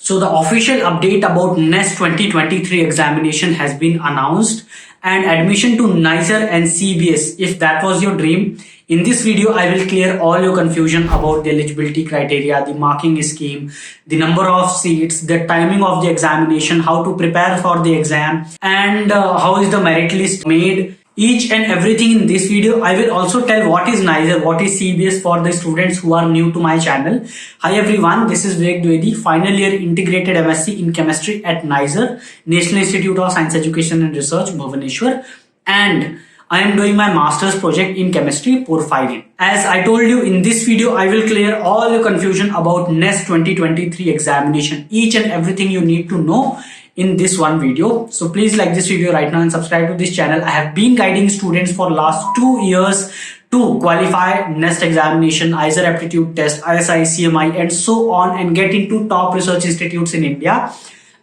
So the official update about NEST 2023 examination has been announced, and admission to NISER and CBS, if that was your dream. In this video, I will clear all your confusion about the eligibility criteria, the marking scheme, the number of seats, the timing of the examination, how to prepare for the exam, and how is the merit list made. Each and everything in this video. I will also tell what is NISER, what is CBS for the students who are new to my channel. Hi everyone, this is Vivek Dwivedi, final year integrated MSc in chemistry at NISER, National Institute of Science Education and Research, Bhubaneswar, and I am doing my master's project in chemistry, porphyrin. As I told you in this video, I will clear all your confusion about NEST 2023 examination, each and everything you need to know in this one video. So please like this video right now and subscribe to this channel. I have been guiding students for last 2 years to qualify NEST examination, ISER aptitude test, ISI, CMI, and so on, and get into top research institutes in India.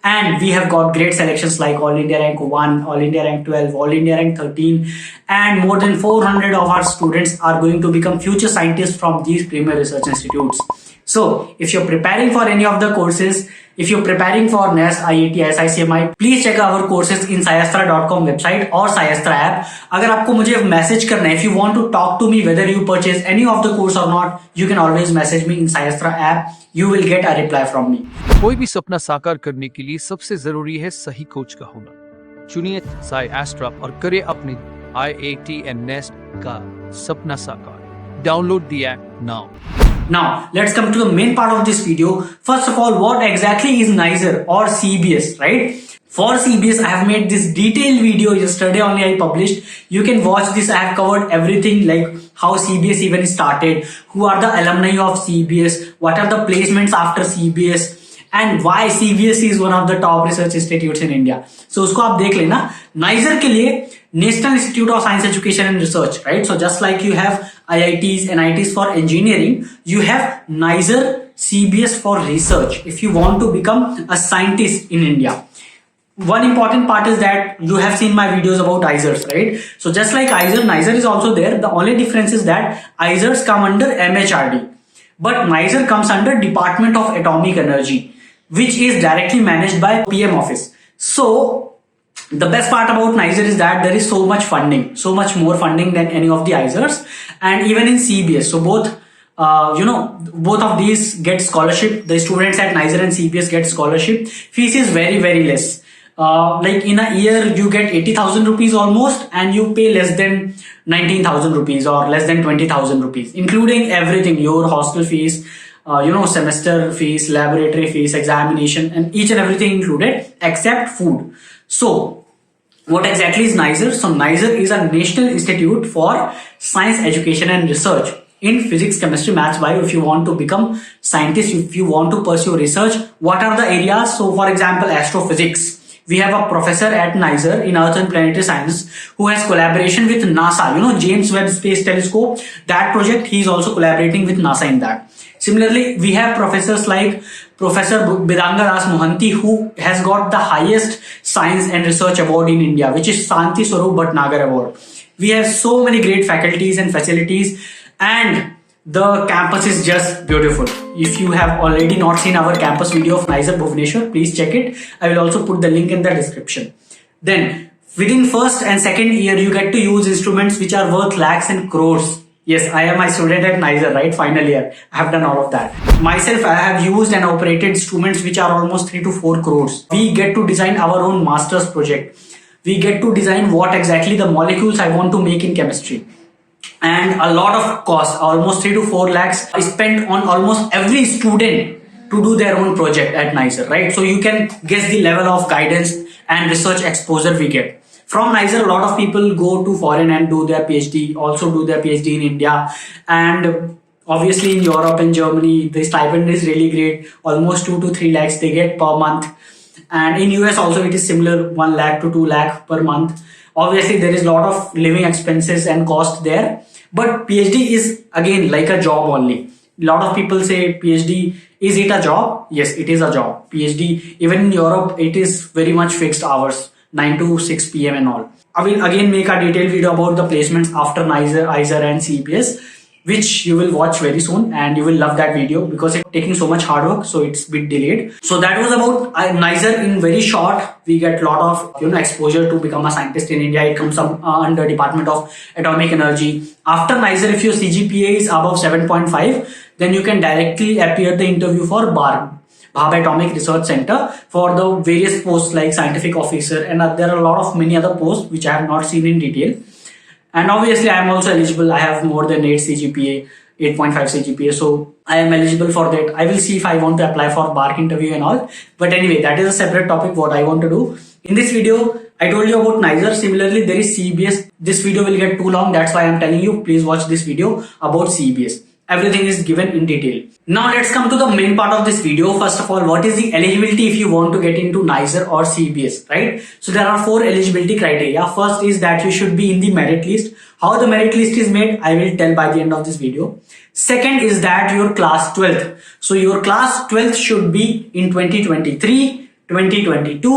And we have got great selections like All India Rank 1, All India Rank 12, All India Rank 13, and more than 400 of our students are going to become future scientists from these premier research institutes. So if you're preparing for any of the courses, if you're preparing for NEST, IIT, ISI, CMI, please check our courses in Sayastra.com website or Sayastra app. अगर आपको मुझे message करना है, if you want to talk to me whether you purchase any of the course or not, you can always message me in Sayastra app. You will get a reply from me. कोई भी सपना साकार करने के लिए सबसे जरूरी है सही कोच का होना। चुनिए सायस्ट्रा और करें अपने IIT and NEST का सपना साकार। Download the app now. Now, let's come to the main part of this video. First of all, what exactly is NISER or CBS, right? For CBS, I have made this detailed video yesterday only I published. You can watch this. I have covered everything like how CBS even started, who are the alumni of CBS, what are the placements after CBS, and why CBS is one of the top research institutes in India. So उसको आप देख लेना. NISER के लिए National Institute of Science Education and Research, right? So just like you have IITs, NITs for engineering, you have NISER, CBS for research. If you want to become a scientist in India. One important part is that you have seen my videos about ISERs, right? So just like ISER, NISER is also there. The only difference is that ISERs come under MHRD, but NISER comes under Department of Atomic Energy, which is directly managed by PM office. So the best part about NISER is that there is so much funding, so much more funding than any of the ISERs, and even in CBS. So both both of these get scholarship. The students at NISER and CBS get scholarship. Fees is very less. Like in a year you get 80,000 rupees almost, and you pay less than 19,000 rupees or less than 20,000 rupees, including everything, your hostel fees, semester fees, laboratory fees, examination, and each and everything included except food. So what exactly is NISER? So NISER is a National Institute for Science Education and Research in physics, chemistry, maths, bio. If you want to become scientist, if you want to pursue research, what are the areas? So for example, astrophysics. We have a professor at NISER in Earth and Planetary Science who has collaboration with NASA. James Webb Space Telescope, that project, he is also collaborating with NASA in that. Similarly, we have professors like Professor Bidanga Das Mohanty, who has got the highest science and research award in India, which is Shanti Swarup Bhatnagar Award. We have so many great faculties and facilities, and the campus is just beautiful. If you have already not seen our campus video of NISER Bhubaneswar, please check it. I will also put the link in the description. Then within first and second year, you get to use instruments which are worth lakhs and crores. Yes, I am my student at NISER, right? Final year. I have done all of that. Myself, I have used and operated instruments which are almost 3 to 4 crores. We get to design our own master's project. We get to design what exactly the molecules I want to make in chemistry. And a lot of cost, almost 3 to 4 lakhs is spent on almost every student to do their own project at NISER, right? So you can guess the level of guidance and research exposure we get. From NISER, a lot of people go to foreign and do their PhD, also do their PhD in India. And obviously in Europe and Germany, the stipend is really great. Almost 2 to 3 lakhs they get per month. And in US also it is similar, 1 lakh to 2 lakh per month. Obviously there is a lot of living expenses and cost there. But PhD is again like a job only. A lot of people say PhD, is it a job? Yes, it is a job. PhD, even in Europe, it is very much fixed hours. 9 to 6 p.m. and all. I will again make a detailed video about the placements after NISER, ISER and CBS. which you will watch very soon, and you will love that video because it's taking so much hard work, so it's a bit delayed. So that was about NISER in very short. We get a lot of exposure to become a scientist in India. It comes up under Department of Atomic Energy. After NISER, if your CGPA is above 7.5, then you can directly appear the interview for BARC, Bhabha Atomic Research Center, for the various posts like scientific officer, and there are a lot of many other posts which I have not seen in detail. And obviously I am also eligible. I have more than 8 CGPA, 8.5 CGPA, so I am eligible for that. I will see if I want to apply for BARC interview and all. But anyway, that is a separate topic what I want to do. In this video, I told you about NISER. Similarly, there is CBS. This video will get too long. That's why I'm telling you, please watch this video about CBS. Everything is given in detail. Now let's come to the main part of this video. First of all, what is the eligibility if you want to get into NISER or CBS, right? So there are 4 eligibility criteria. First is that you should be in the merit list. How the merit list is made, I will tell by the end of this video. Second is that your class 12th. So your class 12th should be in 2023, 2022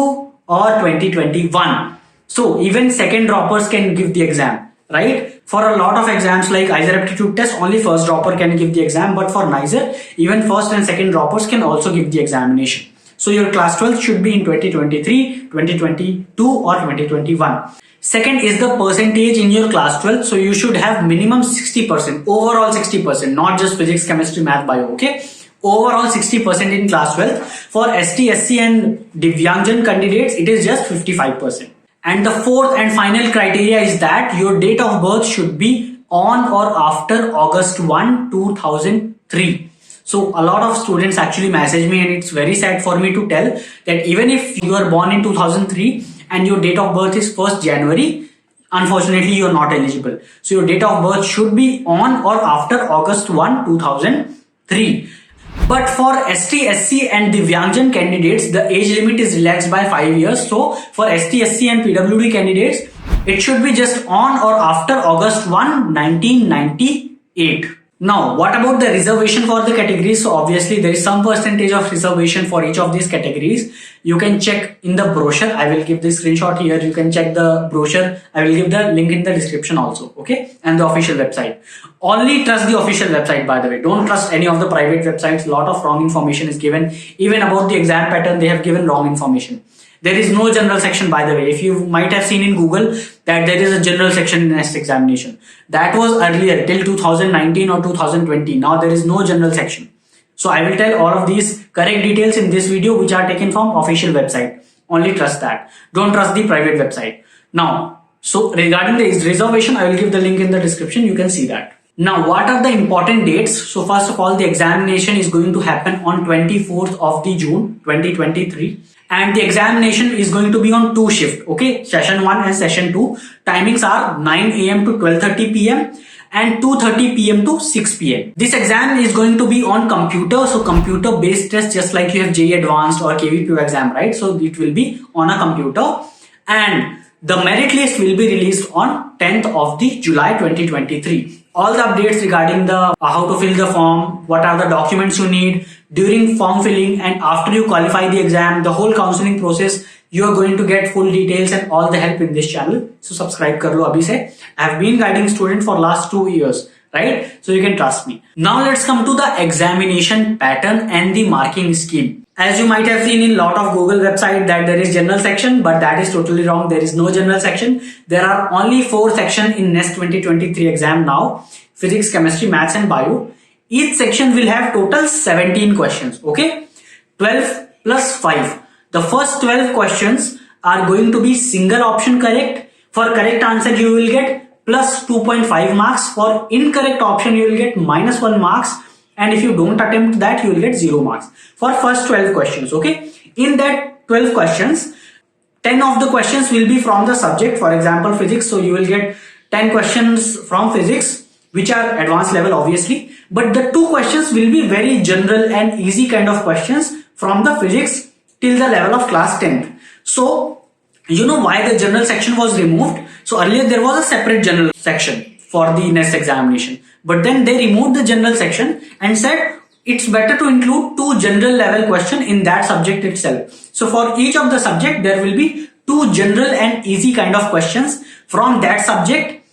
or 2021. So even second droppers can give the exam, right? For a lot of exams like IISER aptitude test, only first dropper can give the exam, but for NISER, even first and second droppers can also give the examination. So your class 12 should be in 2023, 2022 or 2021. Second is the percentage in your class 12. So you should have minimum 60%, overall 60%, not just physics, chemistry, math, bio, okay? Overall 60% in class 12. For ST, SC and Divyangjan candidates, it is just 55%. And the fourth and final criteria is that your date of birth should be on or after August 1, 2003. So a lot of students actually message me, and it's very sad for me to tell that even if you are born in 2003 and your date of birth is 1st January, unfortunately you are not eligible. So your date of birth should be on or after August 1, 2003. But for ST, SC and Divyangjan candidates, the age limit is relaxed by 5 years. So for ST, SC and PWD candidates, it should be just on or after August 1, 1998. Now, what about the reservation for the categories? So obviously there is some percentage of reservation for each of these categories. You can check in the brochure. I will give the screenshot here. You can check the brochure. I will give the link in the description also. Okay. And the official website. Only trust the official website, by the way. Don't trust any of the private websites. A lot of wrong information is given. Even about the exam pattern, they have given wrong information. There is no general section, by the way. If you might have seen in Google that there is a general section in next examination. That was earlier till 2019 or 2020. Now there is no general section. So I will tell all of these correct details in this video, which are taken from official website. Only trust that. Don't trust the private website. Now, so regarding the reservation, I will give the link in the description. You can see that. Now, what are the important dates? So first of all, the examination is going to happen on 24th of the June 2023. And the examination is going to be on 2 shifts. Okay, session 1 and session 2. Timings are 9 AM to 12:30 PM and 2:30 PM to 6 PM. This exam is going to be on computer. So computer based test, just like you have JEE Advanced or KVPO exam, right? So it will be on a computer. And the merit list will be released on 10th of the July 2023. All the updates regarding the how to fill the form, what are the documents you need during form filling and after you qualify the exam, the whole counseling process, you are going to get full details and all the help in this channel. So subscribe kar lo abhi se. I have been guiding students for last 2 years, right? So you can trust me. Now let's come to the examination pattern and the marking scheme. As you might have seen in lot of Google website that there is general section, but that is totally wrong. There is no general section. There are only 4 sections in NEST 2023 exam now. Physics, chemistry, maths and bio. Each section will have total 17 questions. Okay. 12 plus 5. The first 12 questions are going to be single option correct. For correct answer, you will get plus 2.5 marks. For incorrect option, you will get minus 1 marks. And if you don't attempt that, you will get 0 marks for first 12 questions. Okay. In that 12 questions, 10 of the questions will be from the subject. For example, physics. So you will get 10 questions from physics, which are advanced level, obviously. But the 2 questions will be very general and easy kind of questions from the physics till the level of class 10th. So, you know why the general section was removed? So earlier there was a separate general section for the next examination. But then they removed the general section and said it's better to include 2 general level questions in that subject itself. So for each of the subject, there will be 2 general and easy kind of questions from that subject,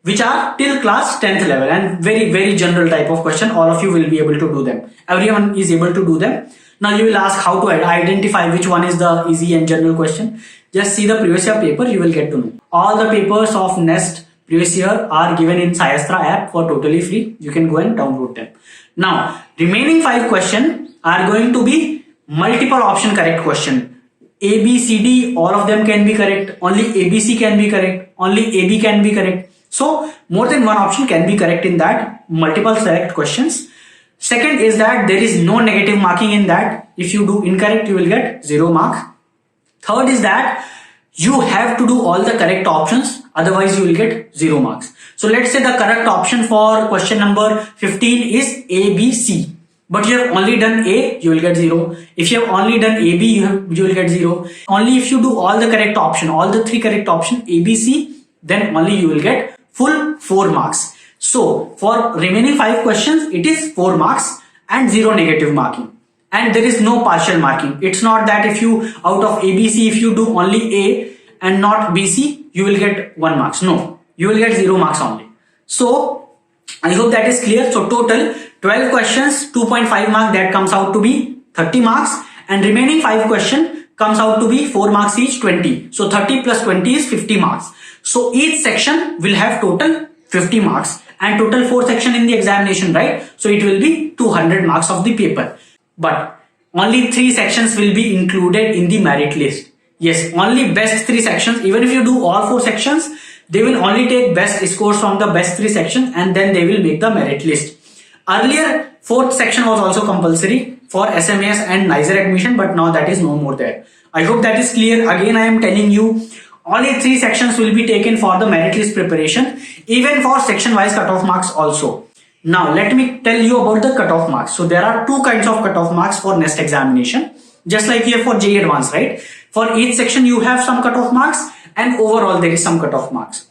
which are till class 10th level, and very general type of question. All of you will be able to do them. Everyone is able to do them. Now you will ask how to identify which one is the easy and general question. Just see the previous year paper, you will get to know. All the papers of NEST previous year are given in Sayastra app for totally free. You can go and download them. Now, remaining 5 questions are going to be multiple option correct question. A, B, C, D, all of them can be correct. Only ABC can be correct. Only AB can be correct. So, more than one option can be correct in that multiple select questions. Second is that there is no negative marking in that. If you do incorrect, you will get 0 mark. Third is that you have to do all the correct options, otherwise you will get 0 marks. So let's say the correct option for question number 15 is A, B, C. But you have only done A, you will get 0. If you have only done AB, you will get 0. Only if you do all the correct option, all the 3 correct option A, B, C, then only you will get full 4 marks. So for remaining 5 questions, it is 4 marks and 0 negative marking. And there is no partial marking. It's not that if you out of ABC, if you do only A and not BC, you will get 1 marks. No, you will get 0 marks only. So I hope that is clear. So total 12 questions, 2.5 mark, that comes out to be 30 marks, and remaining 5 question comes out to be 4 marks each, 20. So 30 plus 20 is 50 marks. So each section will have total 50 marks and total 4 section in the examination, right? So it will be 200 marks of the paper. But only 3 sections will be included in the merit list. Yes, only best 3 sections. Even if you do all 4 sections, they will only take best scores from the best 3 sections and then they will make the merit list. Earlier, 4th section was also compulsory for SMAS and NISER admission, but now that is no more there. I hope that is clear. Again, I am telling you, only 3 sections will be taken for the merit list preparation, even for section wise cutoff marks also. Now, let me tell you about the cutoff marks. So there are 2 kinds of cutoff marks for NEST examination, just like you have for JEE Advanced, right? For each section, you have some cutoff marks and overall there is some cutoff marks.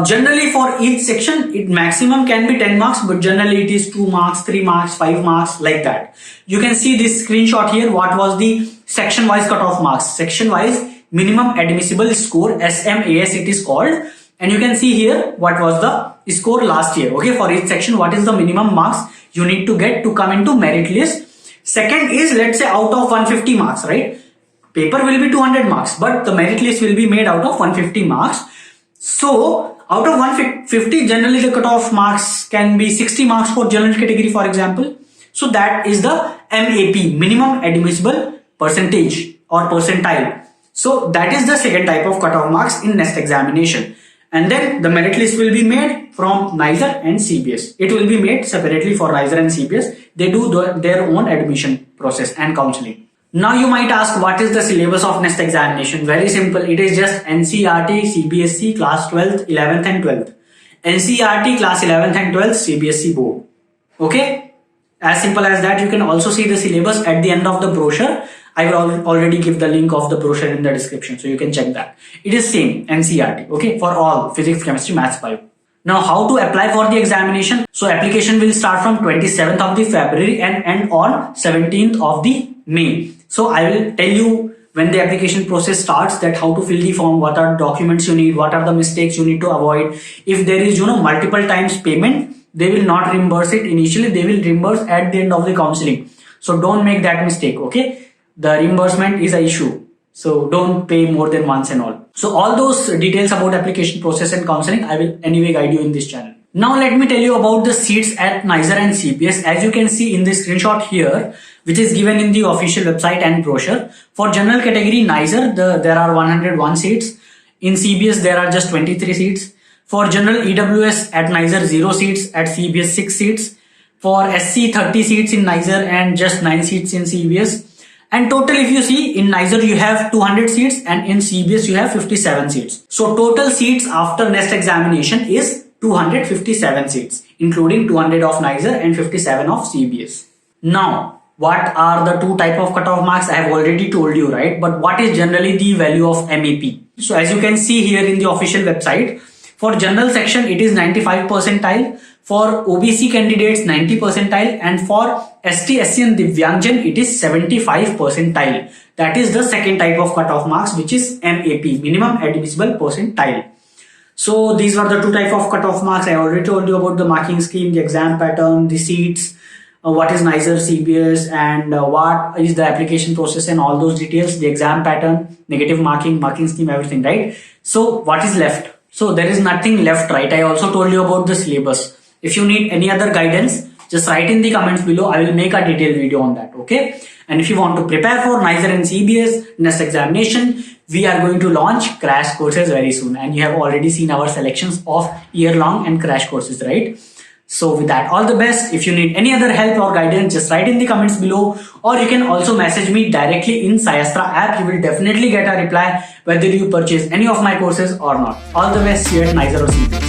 Generally for each section, it maximum can be 10 marks, but generally it is 2 marks, 3 marks, 5 marks, like that. You can see this screenshot here. What was the section wise cutoff marks? Section wise minimum admissible score, SMAS it is called. And you can see here what was the score last year. Okay, for each section, what is the minimum marks you need to get to come into merit list. Second is, let's say out of 150 marks, right? Paper will be 200 marks, but the merit list will be made out of 150 marks. So out of 150, generally the cutoff marks can be 60 marks for general category, for example. So that is the MAP, minimum admissible percentage or percentile. So that is the second type of cutoff marks in NEST examination. And then the merit list will be made from NISER and CBS. It will be made separately for NISER and CBS. They do their own admission process and counseling. Now you might ask, what is the syllabus of NEST examination? Very simple. It is just NCERT, CBSE, class 12th, 11th and 12th. NCERT, class 11th and 12th, CBSE board. Okay? As simple as that. You can also see the syllabus at the end of the brochure. I will already give the link of the brochure in the description, so you can check that. It is same NCERT, okay, for all physics, chemistry, maths, bio. Now, how to apply for the examination? So application will start from 27th of the February and end on 17th of the May. So I will tell you when the application process starts, that how to fill the form, what are documents you need, what are the mistakes you need to avoid. If there is multiple times payment, they will not reimburse it initially. They will reimburse at the end of the counseling. So don't make that mistake, okay? The reimbursement is an issue, so don't pay more than once and all. So all those details about application process and counseling, I will anyway guide you in this channel. Now let me tell you about the seats at NISER and CBS. As you can see in this screenshot here, which is given in the official website and brochure. For general category NISER, there are 101 seats. In CBS, there are just 23 seats. For general EWS at NISER, 0 seats. At CBS, 6 seats. For SC, 30 seats in NISER and just 9 seats in CBS. And total, if you see, in NISER you have 200 seats and in CBS you have 57 seats. So total seats after NEST examination is 257 seats, including 200 of NISER and 57 of CBS. Now, what are the 2 type of cutoff marks? I have already told you, right? But what is generally the value of MAP? So as you can see here in the official website, for general section it is 95 percentile. For OBC candidates, 90 percentile, and for ST, SC and Divyangjan, it is 75 percentile. That is the second type of cutoff marks, which is MAP, minimum admissible percentile. So these were the two type of cutoff marks. I already told you about the marking scheme, the exam pattern, the seats, what is NICER, CBS, and what is the application process and all those details, the exam pattern, negative marking, marking scheme, everything, right? So what is left? So there is nothing left, right? I also told you about the syllabus. If you need any other guidance, just write in the comments below. I will make a detailed video on that, okay? And if you want to prepare for NICER and CBS next examination, we are going to launch crash courses very soon. And you have already seen our selections of year-long and crash courses, right? So with that, all the best. If you need any other help or guidance, just write in the comments below, or you can also message me directly in Cyastra app. You will definitely get a reply whether you purchase any of my courses or not. All the best. See you at NICER or CBS.